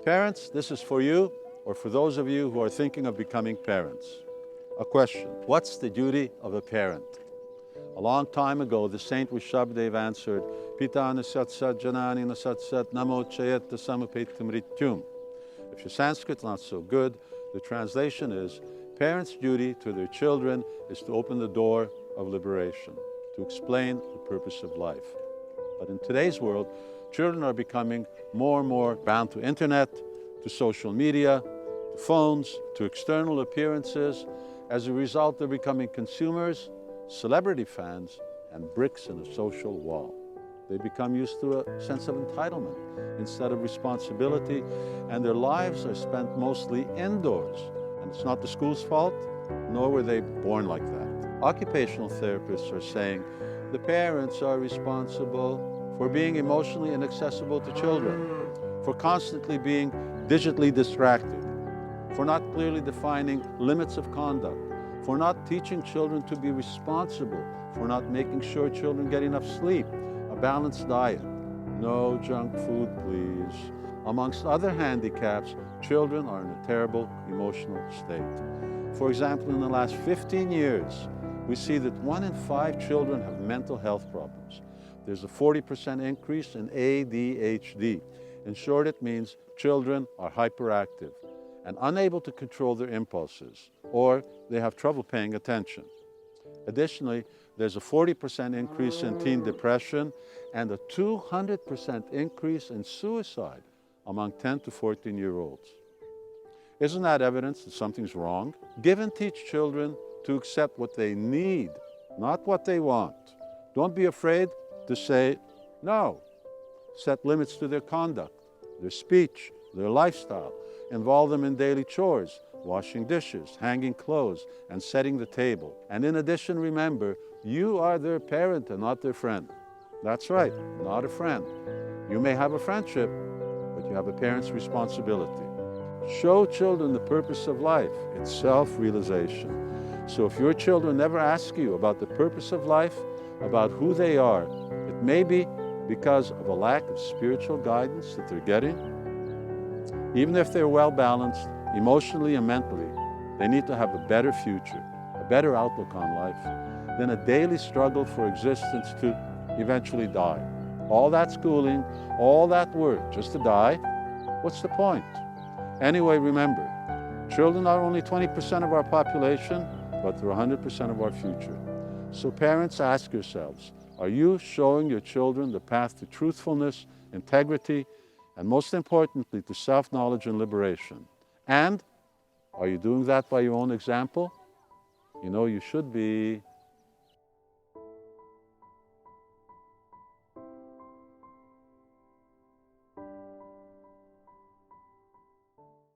Parents, this is for you or for those of you who are thinking of becoming parents. A question: what's the duty of a parent? A long time ago, the Saint Rishabhadeva answered, "Pitā sat janani sat mocaied samupeta mrityum." If your Sanskrit's not so good, the translation is, parents' duty to their children is to open the door of liberation, to explain the purpose of life. But in today's world, children are becoming more and more bound to internet, to social media, to phones, to external appearances. As a result, they're becoming consumers, celebrity fans, and bricks in a social wall. They become used to a sense of entitlement instead of responsibility, and their lives are spent mostly indoors. And it's not the school's fault, nor were they born like that. Occupational therapists are saying the parents are responsible for being emotionally inaccessible to children, for constantly being digitally distracted, for not clearly defining limits of conduct, for not teaching children to be responsible, for not making sure children get enough sleep, a balanced diet, no junk food, please. Amongst other handicaps, children are in a terrible emotional state. For example, in the last 15 years, we see that 1 in 5 children have mental health problems. There's a 40% increase in ADHD. In short, it means children are hyperactive and unable to control their impulses, or they have trouble paying attention. Additionally, there's a 40% increase in teen depression and a 200% increase in suicide among 10 to 14-year-olds. Isn't that evidence that something's wrong? Give and teach children to accept what they need, not what they want. Don't be afraid to say no. Set limits to their conduct, their speech, their lifestyle. Involve them in daily chores, washing dishes, hanging clothes, and setting the table. And in addition, remember, you are their parent and not their friend. That's right, not a friend. You may have a friendship, but you have a parent's responsibility. Show children the purpose of life. It's self-realization. So if your children never ask you about the purpose of life, about who they are, it may be because of a lack of spiritual guidance that they're getting. Even if they're well-balanced, emotionally and mentally, they need to have a better future, a better outlook on life, than a daily struggle for existence to eventually die. All that schooling, all that work, just to die, what's the point? Anyway, remember, children are only 20% of our population, but they're 100% of our future. So parents, ask yourselves, are you showing your children the path to truthfulness, integrity, and most importantly, to self-knowledge and liberation? And are you doing that by your own example? You know you should be.